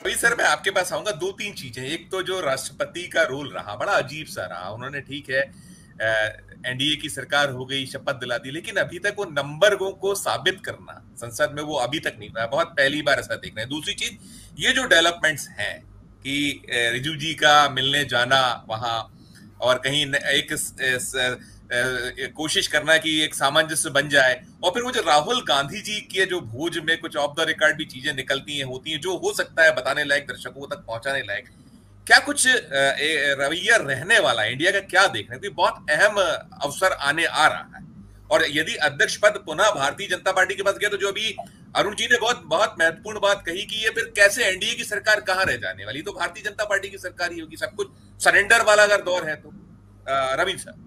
अभी सर मैं आपके पास आऊंगा, दो तीन चीजें। एक तो जो राष्ट्रपति का रोल रहा, बड़ा अजीब सा रहा। उन्होंने ठीक है, एनडीए की सरकार हो गई, शपथ दिला दी, लेकिन अभी तक वो नंबर को साबित करना संसद में, वो अभी तक नहीं हुआ। बहुत पहली बार ऐसा देख रहे हैं। दूसरी चीज, ये जो डेवलपमेंट्स हैं कि रिजू जी का मिलने जाना वहां, और कहीं एक कोशिश करना कि एक सामंजस्य बन जाए, और फिर वो जो राहुल गांधी जी के जो भोज में कुछ ऑफ द रिकॉर्ड भी चीजें निकलती हैं, होती हैं, जो हो सकता है बताने लायक, दर्शकों तक पहुंचाने लायक, क्या कुछ रवैया रहने वाला है इंडिया का, क्या देख रहे हैं? बहुत अहम अवसर आने आ रहा है, और यदि अध्यक्ष पद पुनः भारतीय जनता पार्टी के पास गया, तो जो अभी अरुण जी ने बहुत बहुत महत्वपूर्ण बात कही कि ये फिर कैसे एनडीए की सरकार कहां रह जाने वाली, तो भारतीय जनता पार्टी की सरकार ही होगी। सब कुछ सरेंडर वाला अगर दौर है तो। रवि सर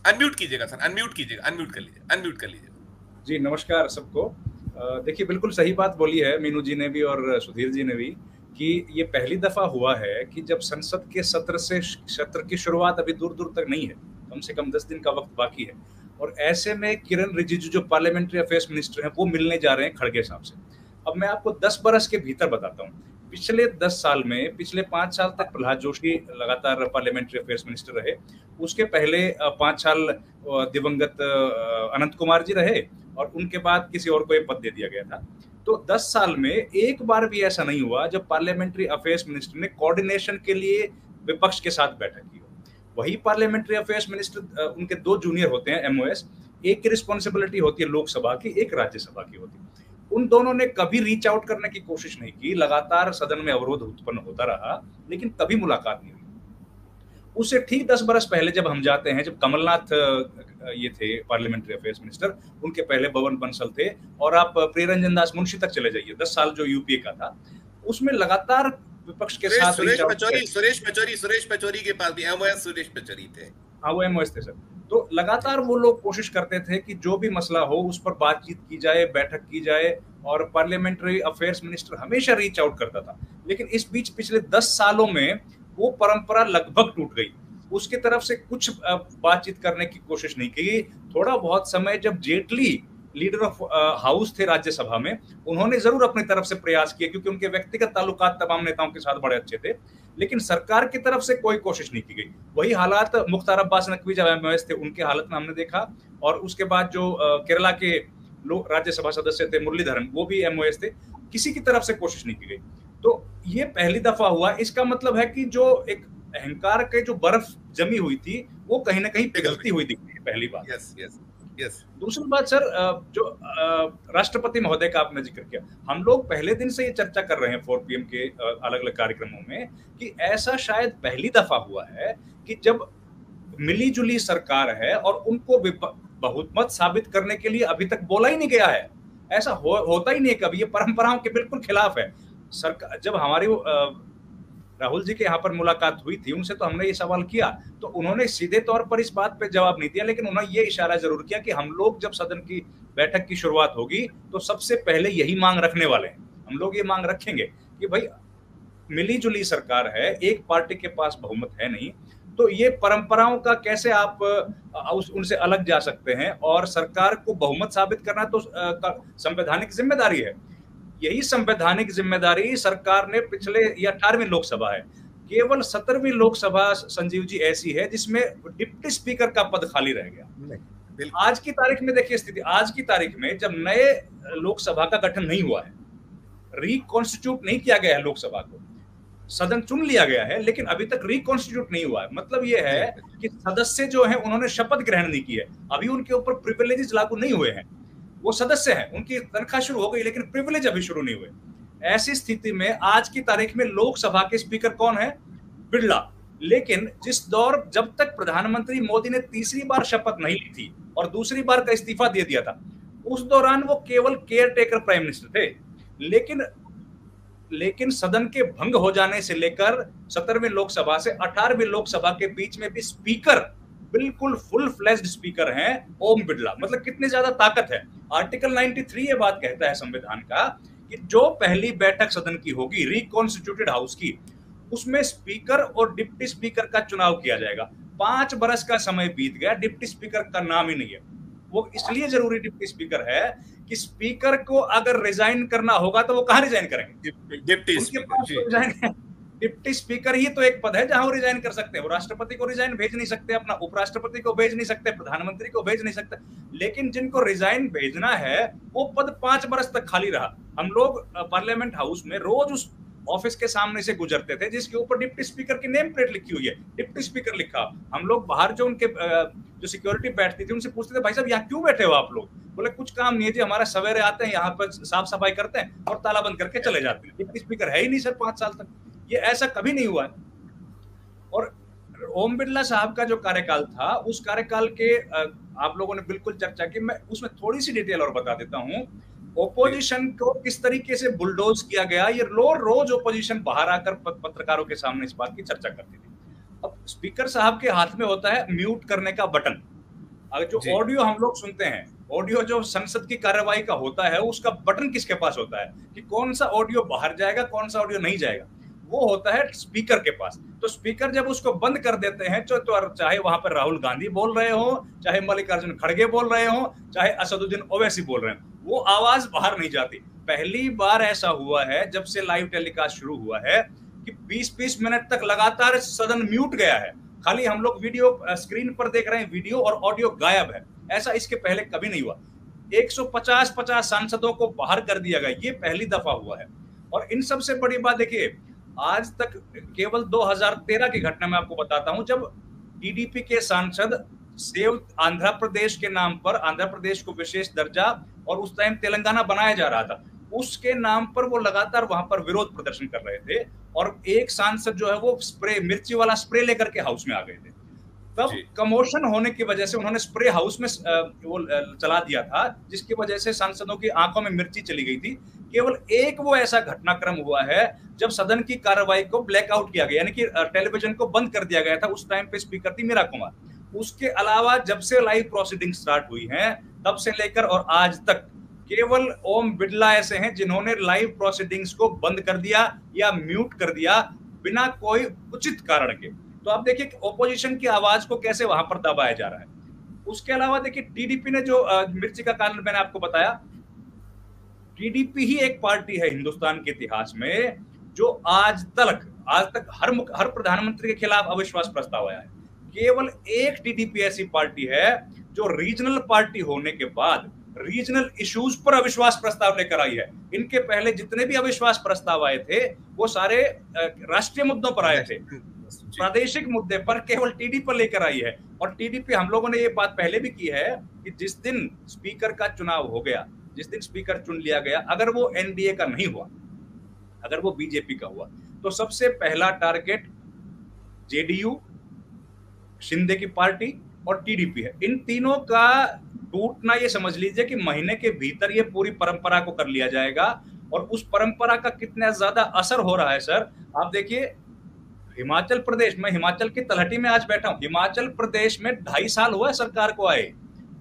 अनम्यूट कीजिएगा, सर अनम्यूट कीजिएगा, अनम्यूट कर लीजिए, अनम्यूट कर लीजिए। जी नमस्कार सबको। देखिए बिल्कुल सही बात बोली है मीनू जी ने भी और सुधीर जी ने भी कि ये पहली दफा हुआ है कि जब संसद के सत्र की शुरुआत अभी दूर दूर तक नहीं है, कम से कम 10 दिन का वक्त बाकी है, और ऐसे में किरण रिजिजू जो पार्लियामेंट्री अफेयर्स मिनिस्टर हैं वो मिलने जा रहे हैं खड़गे साहब से। अब मैं आपको 10 बरस के भीतर बताता हूँ। पिछले 10 साल में, पिछले 5 साल तक प्रहलाद जोशी लगातार पार्लियामेंट्री अफेयर्स मिनिस्टर रहे। उसके पहले 5 साल दिवंगत अनंत कुमार जी रहे, और उनके बाद किसी और को ये पद दे दिया गया था। तो 10 साल में एक बार भी ऐसा नहीं हुआ जब पार्लियामेंट्री अफेयर्स मिनिस्टर ने कोऑर्डिनेशन के लिए विपक्ष के साथ बैठक की हो। वही पार्लियामेंट्री अफेयर्स मिनिस्टर, उनके 2 जूनियर होते हैं एमओएस, एक की रिस्पॉन्सिबिलिटी होती है लोकसभा की, एक राज्यसभा की होती है। उन दोनों ने कभी रीच आउट करने की कोशिश नहीं की, लगातार सदन में अवरोध उत्पन्न होता रहा, लेकिन कभी मुलाकात नहीं हुई। उससे ठीक 10 बरस पहले जब हम जाते हैं, जब कमलनाथ ये थे पार्लियामेंट्री अफेयर्स मिनिस्टर, उनके पहले भवन बंसल थे, और आप प्रियरंजन दास मुंशी तक चले जाइए, 10 साल जो यूपीए का था, उसमें लगातार विपक्ष के साथ सुरेश पचौरी के पास भी एमओएस सुरेश पचौरी थे। हाँ वो एमओएस थे सर। तो लगातार वो लोग कोशिश करते थे कि जो भी मसला हो उस पर बातचीत की जाए, बैठक की जाए, और पार्लियामेंट्री अफेयर्स मिनिस्टर हमेशा रीच आउट करता था। लेकिन इस बीच पिछले 10 सालों में वो परंपरा लगभग टूट गई। उसकी तरफ से कुछ बातचीत करने की कोशिश नहीं की। थोड़ा बहुत समय जब जेटली लीडर ऑफ हाउस थे राज्यसभा में, उन्होंने जरूर अपनी तरफ से प्रयास किए, क्योंकि उनके व्यक्तिगत ताल्लुकात तमाम नेताओं के साथ बड़े अच्छे थे, लेकिन सरकार की तरफ से कोई कोशिश नहीं की गई। वही हालात मुख्तार अब्बास नकवी जब एमओएस थे, उनके हालत में हमने देखा, और उसके बाद जो केरला के लोग राज्यसभा सदस्य थे मुरलीधरन, वो भी एमओएस थे, किसी की तरफ से कोशिश नहीं की गई। तो ये पहली दफा हुआ। इसका मतलब है कि जो एक अहंकार के जो बर्फ जमी हुई थी वो कहीं ना कहीं पिघलती हुई दिख रही है, पहली बात। Yes yes yes. दूसरी बात सर, जो राष्ट्रपति महोदय का आपने जिक्र किया, हम लोग पहले दिन से ये चर्चा कर रहे हैं 4 PM के अलग अलग कार्यक्रमों में कि ऐसा शायद पहली दफा हुआ है कि जब मिली जुली सरकार है और उनको बहुमत साबित करने के लिए अभी तक बोला ही नहीं गया है। ऐसा होता ही नहीं कभी, ये परंपराओं के बिल्कुल खिलाफ है। सरकार जब हमारी राहुल जी के यहाँ पर मुलाकात हुई थी, उनसे तो हमने ये सवाल किया, तो उन्होंने सीधे तौर पर इस बात पे जवाब नहीं दिया, लेकिन उन्होंने ये इशारा जरूर किया कि हम लोग जब सदन की बैठक की शुरुआत होगी तो सबसे पहले यही मांग रखने वाले हैं। हम लोग ये मांग रखेंगे कि भाई मिली जुली सरकार है, एक पार्टी के पास बहुमत है नहीं, तो ये परंपराओं का कैसे आप उनसे अलग जा सकते हैं, और सरकार को बहुमत साबित करना तो संवैधानिक जिम्मेदारी है। यही संवैधानिक जिम्मेदारी सरकार ने पिछले, ये 18वीं लोकसभा है, केवल 17वीं लोकसभा संजीव जी ऐसी है जिसमें डिप्टी स्पीकर का पद खाली रह गया। आज की तारीख में देखिए स्थिति, आज की तारीख में जब नए लोकसभा का गठन नहीं हुआ है, रिकॉन्स्टिट्यूट नहीं किया गया है लोकसभा को, सदन चुन लिया गया है लेकिन अभी तक रिकॉन्स्टिट्यूट नहीं हुआ है। मतलब यह है कि सदस्य जो हैं उन्होंने शपथ ग्रहण नहीं की है, अभी उनके ऊपर प्रिविलेजेस लागू नहीं हुए हैं। वो सदस्य हैं, उनकी तनख्वाह शुरू हो गई लेकिन प्रिविलेज अभी शुरू नहीं हुए। ऐसी स्थिति में आज की तारीख में लोकसभा के स्पीकर कौन है? बिरला। लेकिन जिस दौर, जब तक प्रधानमंत्री मोदी ने तीसरी बार शपथ नहीं ली थी और दूसरी बार का इस्तीफा दे दिया था, उस दौरान वो केवल केयर टेकर प्राइम मिनिस्टर थे। लेकिन सदन के भंग हो जाने से लेकर 17वीं लोकसभा से 18वीं लोकसभा के बीच में भी स्पीकर बिल्कुल फुल फ्लेज्ड स्पीकर हैं ओम बिरला। मतलब कितनी ज्यादा ताकत है। आर्टिकल 93 ये बात कहता है संविधान का कि जो पहली बैठक सदन की होगी रिकॉन्स्टिट्यूटेड हाउस की, उसमें स्पीकर और डिप्टी स्पीकर का चुनाव किया जाएगा। 5 बरस का समय बीत गया, डिप्टी स्पीकर का नाम ही नहीं है। वो इसलिए जरूरी डिप्टी स्पीकर है कि स्पीकर को अगर रिजाइन करना होगा तो वो कहाँ रिजाइन करेंगे? डिप्टी उनके स्पीकर पास जी। तो रिजाइन, डिप्टी स्पीकर ही तो एक पद है जहां वो रिजाइन कर सकते हैं। वो राष्ट्रपति को रिजाइन भेज नहीं सकते, अपना उपराष्ट्रपति को भेज नहीं सकते, प्रधानमंत्री को भेज नहीं सकते। लेकिन जिनको रिजाइन भेजना है वो पद 5 बरस तक खाली रहा। हम लोग पार्लियामेंट हाउस में रोज उस ऑफिस के सामने से गुजरते थे जिसके ऊपर डिप्टी स्पीकर की नेम प्लेट लिखी हुई है, डिप्टी स्पीकर लिखा। हम लोग बाहर जो उनके जो सिक्योरिटी बैठती थी उनसे पूछते थे, भाई साहब यहाँ क्यों बैठे हो आप लोग? बोले कुछ काम नहीं है जी, हमारा सवेरे आते हैं यहाँ पर साफ सफाई करते हैं और ताला बंद करके चले जाते हैं। डिप्टी स्पीकर है ही नहीं सर 5 साल तक, ये ऐसा कभी नहीं हुआ है। और ओम बिरला साहब का जो कार्यकाल था उस कार्यकाल के आप लोगों ने बिल्कुल चर्चा की, मैं उसमें थोड़ी सी डिटेल और बता देता हूं। ओपोजिशन को किस तरीके से बुलडोज किया गया, ये रोज ओपोजिशन बाहर आकर पत्रकारों के सामने इस बात की चर्चा करती थी। अब स्पीकर साहब के हाथ में होता है म्यूट करने का बटन। अगर जो ऑडियो हम लोग सुनते हैं, ऑडियो जो संसद की कार्यवाही का होता है, उसका बटन किसके पास होता है कि कौन सा ऑडियो बाहर जाएगा, कौन सा ऑडियो नहीं जाएगा? वो होता है स्पीकर के पास। तो स्पीकर जब उसको बंद कर देते हैं तो चाहे वहां पर राहुल गांधी बोल रहे हो, चाहे मल्लिकार्जुन खड़गे बोल रहे हो, चाहे असदुद्दीन ओवैसी बोल रहे हो, वो आवाज बाहर नहीं जाती। पहली बार ऐसा हुआ है जब से लाइव टेलीकास्ट शुरू हुआ है कि 20-20 मिनट तक लगातार सदन म्यूट गया है। खाली हम लोग वीडियो स्क्रीन पर देख रहे हैं, वीडियो और ऑडियो गायब है। ऐसा इसके पहले कभी नहीं हुआ। 150 सांसदों को बाहर कर दिया गया, ये पहली दफा हुआ है। और इन सबसे बड़ी बात देखिए, आज तक केवल 2013 की घटना मैं आपको बताता हूं, जब टीडीपी के सांसद सेव आंध्र प्रदेश के नाम पर, आंध्र प्रदेश को विशेष दर्जा और उस टाइम तेलंगाना बनाया जा रहा था, उसके नाम पर वो लगातार वहां पर विरोध प्रदर्शन कर रहे थे। और एक सांसद जो है वो स्प्रे, मिर्ची वाला स्प्रे लेकर के हाउस में आ गए थे। तब कमोशन होने की वजह से उन्होंने स्प्रे हाउस में वो चला दिया था, जिसकी वजह से सांसदों की आंखों में मिर्ची चली गई थी। केवल एक वो ऐसा घटनाक्रम हुआ है जब सदन की कार्रवाई को ब्लैकआउट किया गया, यानी कि टेलीविजन को बंद कर दिया गया था। उस टाइम पे स्पीकर थी मीरा कुमार। उसके अलावा जब से लाइव प्रोसीडिंग स्टार्ट हुई है तब से लेकर और आज तक केवल ओम बिरला ऐसे हैं जिन्होंने लाइव प्रोसीडिंग्स को बंद कर दिया या म्यूट कर दिया बिना कोई उचित कारण के। तो आप देखिए कि ओपोजिशन की आवाज को कैसे वहां पर दबाया जा रहा है। उसके अलावा देखिए टीडीपी ने जो मिर्ची का कारण मैंने आपको बताया, टीडीपी ही एक पार्टी है हिंदुस्तान के इतिहास में जो आज तक हर प्रधानमंत्री के खिलाफ अविश्वास प्रस्ताव आया है। केवल एक टीडीपी ऐसी पार्टी है जो रीजनल पार्टी होने के बाद रीजनल इश्यूज पर अविश्वास प्रस्ताव लेकर आई है। इनके पहले जितने भी अविश्वास प्रस्ताव आए थे वो सारे राष्ट्रीय मुद्दों पर आए थे, प्रादेशिक मुद्दे पर केवल टीडीपी पर लेकर आई है। और टीडीपी, हम लोगों ने ये बात पहले भी की है कि जिस दिन स्पीकर का चुनाव हो गया, जिस दिन स्पीकर चुन लिया गया, अगर वो एनडीए का नहीं हुआ, अगर वो बीजेपी का हुआ, तो सबसे पहला टारगेट जेडीयू, शिंदे की पार्टी और टीडीपी है। इन तीनों का टूटना ये समझ लीजिए कि महीने के भीतर ये पूरी परंपरा को कर लिया जाएगा। और उस परंपरा का कितना ज्यादा असर हो रहा है सर, आप देखिए हिमाचल प्रदेश में, हिमाचल की तलहटी में आज बैठा हूं, हिमाचल प्रदेश में 2.5 साल हुआ है सरकार को आए।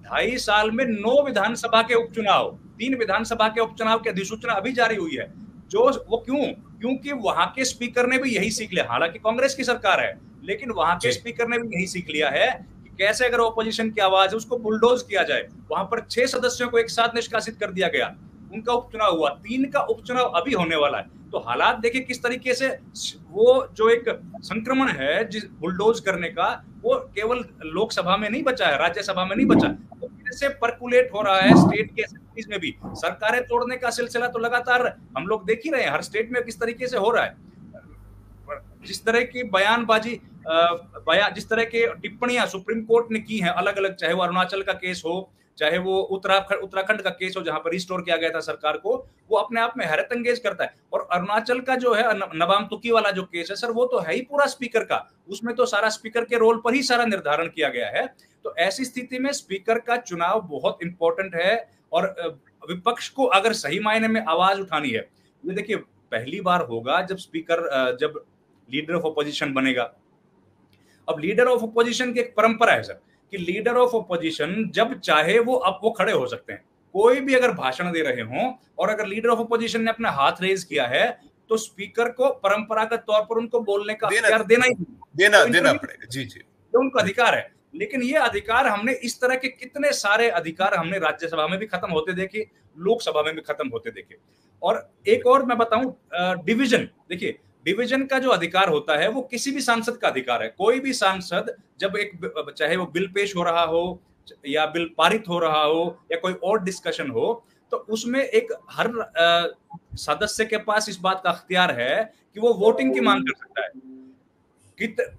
2.5 साल में 9 विधानसभा के उपचुनाव, 3 विधानसभा के उपचुनाव की अधिसूचना अभी जारी हुई है। जो वो क्योंकि वहां के स्पीकर ने भी यही सीख लिया, हालांकि कांग्रेस की सरकार है, लेकिन वहां के स्पीकर ने भी यही सीख लिया है कि कैसे अगर ओपोजिशन की आवाज है उसको बुलडोज किया जाए। वहां पर 6 सदस्यों को एक साथ निष्कासित कर दिया गया, उनका उपचुनाव हुआ, 3 का उपचुनाव अभी होने वाला है। तो हालात देखिए किस तरीके से वो जो एक संक्रमण है जिस बुलडोज करने का, वो केवल लोकसभा में नहीं बचा है, राज्यसभा में नहीं बचा, तो कैसे परकुलेट हो रहा है स्टेट के असेंबलीज में भी। सरकारें तोड़ने का सिलसिला तो लगातार हम लोग देख ही रहे हैं, हर स्टेट में किस तरीके से हो रहा है। जिस तरह की बयानबाजी, जिस तरह की टिप्पणियां सुप्रीम कोर्ट ने की हैं अलग अलग, चाहे वो अरुणाचल का केस हो, चाहे वो उत्तराखंड का केस हो जहां पर रिस्टोर किया गया था सरकार को, वो अपने आप में हैरत अंगेज करता है। और अरुणाचल का जो है नबाम तुकी वाला जो केस है सर, वो तो है ही पूरा स्पीकर का, उसमें तो सारा स्पीकर के रोल पर ही सारा निर्धारण किया गया है। तो ऐसी स्थिति में स्पीकर का चुनाव बहुत इंपॉर्टेंट है। और विपक्ष को अगर सही मायने में आवाज उठानी है, ये देखिए पहली बार होगा जब स्पीकर, जब लीडर ऑफ अपोजिशन बनेगा। अब लीडर ऑफ अपोजिशन की एक परंपरा है सर कि लीडर ऑफ अपोजिशन जब चाहे वो खड़े हो सकते हैं। कोई भी अगर भाषण दे रहे हों और अगर लीडर ऑफ अपोजिशन ने अपना हाथ रेज किया है तो स्पीकर को परंपरागत तौर पर उनको बोलने का अधिकार देना पड़ेगा। जी, उनका अधिकार है। लेकिन ये अधिकार हमने, इस तरह के कितने सारे अधिकार हमने राज्यसभा में भी खत्म होते देखे, लोकसभा में भी खत्म होते देखे। और एक और मैं बताऊं, डिवीजन, देखिए डिवीजन का जो अधिकार होता है वो किसी भी सांसद का अधिकार है। कोई भी सांसद जब एक, चाहे वो बिल पेश हो रहा हो या बिल पारित हो रहा हो या कोई और डिस्कशन हो, तो उसमें एक हर सदस्य के पास इस बात का अख्तियार है कि वो वोटिंग की मांग कर सकता है।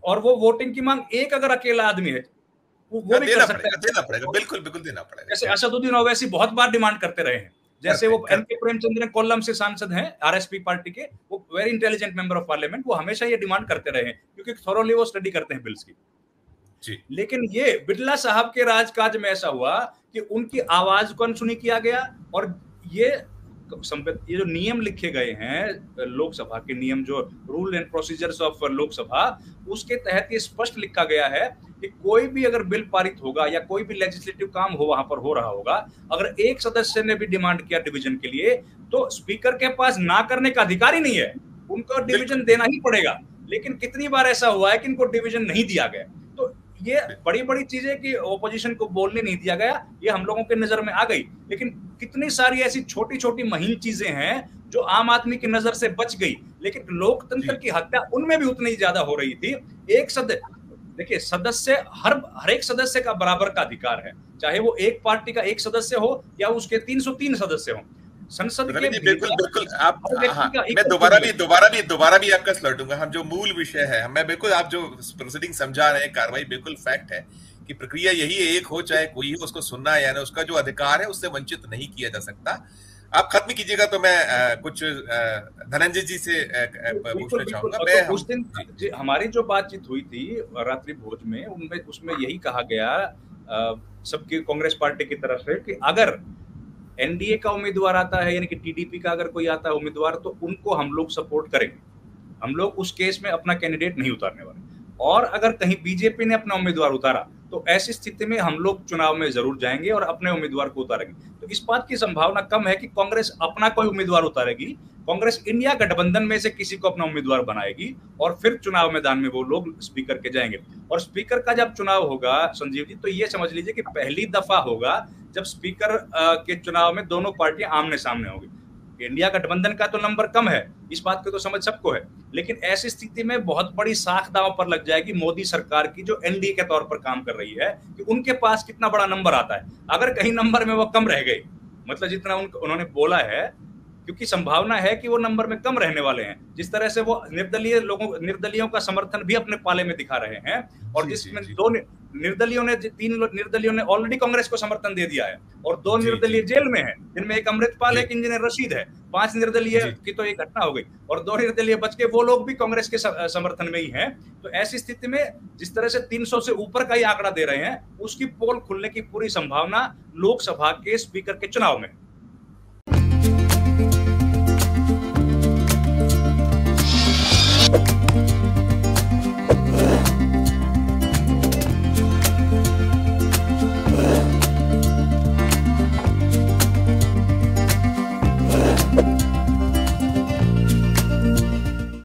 और वो वोटिंग की मांग एक अगर अकेला आदमी है वो भी कर सकता है। देना पड़ेगा, बिल्कुल बिल्कुल देना पड़ेगा। जैसे असदुद्दीन ओवैसी बहुत बार डिमांड करते रहे हैं, जैसे वो एनके प्रेमचंद्र कोल्लम से सांसद हैं आरएसपी पार्टी के, वो very intelligent member of parliament, वो हमेशा ये डिमांड करते रहे हैं क्योंकि थोरोली वो स्टडी करते हैं बिल्स की जी। लेकिन ये बिड़ला साहब के राजकाज में ऐसा हुआ कि उनकी आवाज को अनसुनी किया गया। और ये जो नियम लिखे गए हैं लोकसभा के नियम, जो rule and procedures of Lok Sabha, उसके तहत ये स्पष्ट लिखा गया है कि कोई भी अगर बिल पारित होगा या कोई भी लेजिस्लेटिव काम हो वहां पर हो रहा होगा, अगर एक सदस्य ने भी डिमांड किया डिवीजन के लिए, तो स्पीकर के पास ना करने का अधिकार ही नहीं है, उनको डिवीजन देना ही पड़ेगा। लेकिन कितनी बार ऐसा हुआ है कि इनको डिवीजन नहीं दिया गया। तो ये बड़ी बड़ी चीजें कि ओपोजिशन को बोलने नहीं दिया गया, ये हम लोगों के नजर में आ गई। लेकिन कितनी सारी ऐसी छोटी छोटी महीन चीजें हैं जो आम आदमी की नजर से बच गई, लेकिन लोकतंत्र की हत्या उनमें भी उतनी ज्यादा हो रही थी। एक सदस्य, देखिए सदस्य, हर एक सदस्य का बराबर का अधिकार है, चाहे वो एक पार्टी का एक सदस्य हो या उसके 303 सदस्य हो। संसद के बिल्कुल बिल्कुल आप, हाँ, मैं दोबारा भी आपका लौटूंगा। हम जो मूल विषय है, मैं बिल्कुल, आप जो प्रोसीडिंग समझा रहे हैं, कार्रवाई बिल्कुल फैक्ट है कि प्रक्रिया यही है, एक हो चाहे कोई हो, उसको सुनना है, उसका जो अधिकार है उससे वंचित नहीं किया जा सकता। आप खत्म कीजिएगा तो मैं कुछ धनंजय जी से पूछना चाहूंगा। तो उस दिन हमारी जो बातचीत हुई थी रात्रि भोज में, उनमें उसमें यही कहा गया सबकी कांग्रेस पार्टी की तरफ से कि अगर एनडीए का उम्मीदवार आता है, यानी कि टीडीपी का अगर कोई आता है उम्मीदवार, तो उनको हम लोग सपोर्ट करेंगे, हम लोग उस केस में अपना कैंडिडेट नहीं उतारने वाले। और अगर कहीं बीजेपी ने अपना उम्मीदवार उतारा तो ऐसी स्थिति में हम लोग चुनाव में जरूर जाएंगे और अपने उम्मीदवार को उतारेंगे। तो इस बात की संभावना कम है कि कांग्रेस अपना कोई उम्मीदवार उतारेगी। कांग्रेस इंडिया गठबंधन में से किसी को अपना उम्मीदवार बनाएगी और फिर चुनाव मैदान में वो लोग स्पीकर के जाएंगे। और स्पीकर का जब चुनाव होगा संजीव जी, तो ये समझ लीजिए कि पहली दफा होगा जब स्पीकर के चुनाव में दोनों पार्टियां आमने सामने होंगी। इंडिया गठबंधन का तो नंबर कम है, इस बात की तो समझ सबको है, लेकिन ऐसी स्थिति में बहुत बड़ी साख दांव पर लग जाएगी मोदी सरकार की, जो एनडीए के तौर पर काम कर रही है, कि उनके पास कितना बड़ा नंबर आता है। अगर कहीं नंबर में वो कम रह गई, मतलब जितना उन्होंने बोला है, क्योंकि संभावना है कि वो नंबर में कम रहने वाले हैं। जिस तरह से वो निर्दलीयों का समर्थन भी अपने पाले में दिखा रहे हैं, और जिसमें तीन निर्दलीयों ने ऑलरेडी कांग्रेस को समर्थन दे दिया है, और 2 निर्दलीय जेल में है, जिनमें एक अमृतपाल है, एक इंजीनियर रशीद है। 5 निर्दलीय की तो एक घटना हो गई और 2 निर्दलीय बच के, वो लोग भी कांग्रेस के समर्थन में ही हैं। तो ऐसी स्थिति में जिस तरह से 300 से ऊपर का ही आंकड़ा दे रहे हैं, उसकी पोल खुलने की पूरी संभावना लोकसभा के स्पीकर के चुनाव में।